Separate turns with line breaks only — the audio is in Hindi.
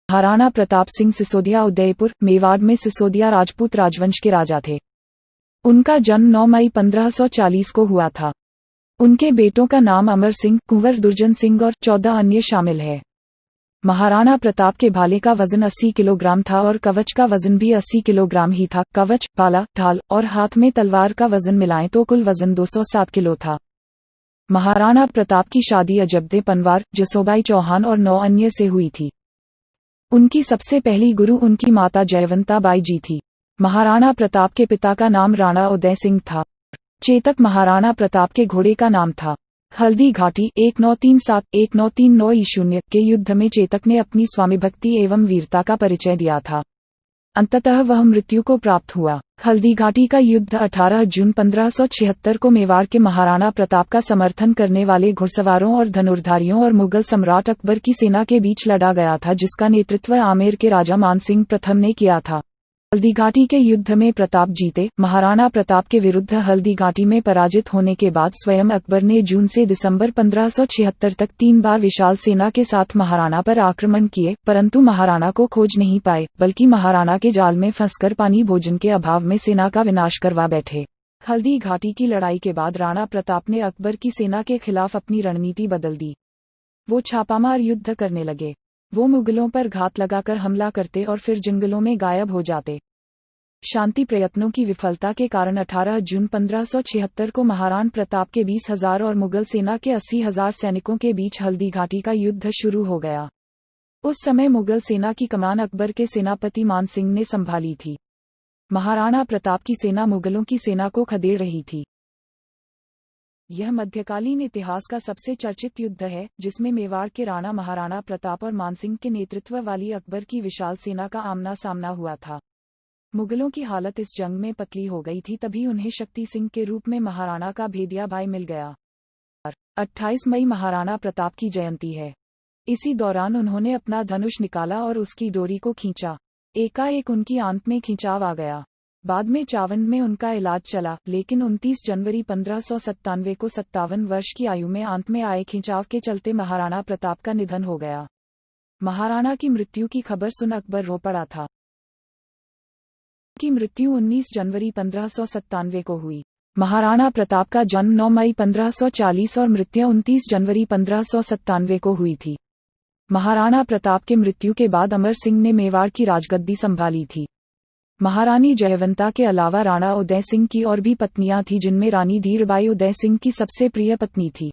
महाराणा प्रताप सिंह सिसोदिया उदयपुर, मेवाड़ में सिसोदिया राजपूत राजवंश के राजा थे। उनका जन्म 9 मई 1540 को हुआ था। उनके बेटों का नाम अमर सिंह, कुंवर दुर्जन सिंह और 14 अन्य शामिल है। महाराणा प्रताप के भाले का वजन 80 किलोग्राम था और कवच का वजन भी 80 किलोग्राम ही था। कवच, भाला, ढाल और हाथ में तलवार का वजन मिलाएं तो कुल वजन 207 किलो था। महाराणा प्रताप की शादी अजबदे पनवार, जसोबाई चौहान और 9 अन्य से हुई थी। उनकी सबसे पहली गुरु उनकी माता जयवंता बाई जी थी। महाराणा प्रताप के पिता का नाम राणा उदय सिंह था। चेतक महाराणा प्रताप के घोड़े का नाम था। हल्दी घाटी 1937-1939 ईशून्य के युद्ध में चेतक ने अपनी स्वामीभक्ति एवं वीरता का परिचय दिया था। अंततः वह मृत्यु को प्राप्त हुआ। हल्दी घाटी का युद्ध 18 जून 1576 को मेवाड़ के महाराणा प्रताप का समर्थन करने वाले घुड़सवारों और धनुर्धारियों और मुगल सम्राट अकबर की सेना के बीच लड़ा गया था, जिसका नेतृत्व आमेर के राजा मानसिंह प्रथम ने किया था। हल्दी घाटी के युद्ध में प्रताप जीते। महाराणा प्रताप के विरुद्ध हल्दी घाटी में पराजित होने के बाद स्वयं अकबर ने जून से दिसंबर 1576 तक 3 बार विशाल सेना के साथ महाराणा पर आक्रमण किए, परंतु महाराणा को खोज नहीं पाए, बल्कि महाराणा के जाल में फंसकर पानी भोजन के अभाव में सेना का विनाश करवा बैठे। हल्दी घाटी की लड़ाई के बाद राणा प्रताप ने अकबर की सेना के खिलाफ अपनी रणनीति बदल दी। वो छापामार युद्ध करने लगे। वो मुगलों पर घात लगाकर हमला करते और फिर जंगलों में गायब हो जाते। शांति प्रयत्नों की विफलता के कारण 18 जून 1576 को महाराणा प्रताप के 20,000 और मुगल सेना के 80,000 सैनिकों के बीच हल्दी घाटी का युद्ध शुरू हो गया। उस समय मुगल सेना की कमान अकबर के सेनापति मान सिंह ने संभाली थी। महाराणा प्रताप की सेना मुगलों की सेना को खदेड़ रही थी। यह मध्यकालीन इतिहास का सबसे चर्चित युद्ध है, जिसमें मेवाड़ के राणा महाराणा प्रताप और मानसिंह के नेतृत्व वाली अकबर की विशाल सेना का आमना सामना हुआ था। मुगलों की हालत इस जंग में पतली हो गई थी, तभी उन्हें शक्ति सिंह के रूप में महाराणा का भेदिया भाई मिल गया। 28 मई महाराणा प्रताप की जयंती है। इसी दौरान उन्होंने अपना धनुष निकाला और उसकी डोरी को खींचा। एकाएक उनकी आंत में खिंचाव आ गया। बाद में चावंड में उनका इलाज चला, लेकिन 29 जनवरी 1597 को 57 वर्ष की आयु में आंत में आए खिंचाव के चलते महाराणा प्रताप का निधन हो गया। महाराणा की मृत्यु की खबर सुन अकबर रो पड़ा था। की मृत्यु 19 जनवरी 1597 को हुई। महाराणा प्रताप का जन्म 9 मई 1540 और मृत्यु 29 जनवरी 1597 को हुई थी। महाराणा प्रताप के मृत्यु के बाद अमर सिंह ने मेवाड़ की राजगद्दी संभाली थी। महारानी जयवंता के अलावा राणा उदय सिंह की और भी पत्नियां थीं, जिनमें रानी धीरबाई उदय सिंह की सबसे प्रिय पत्नी थी।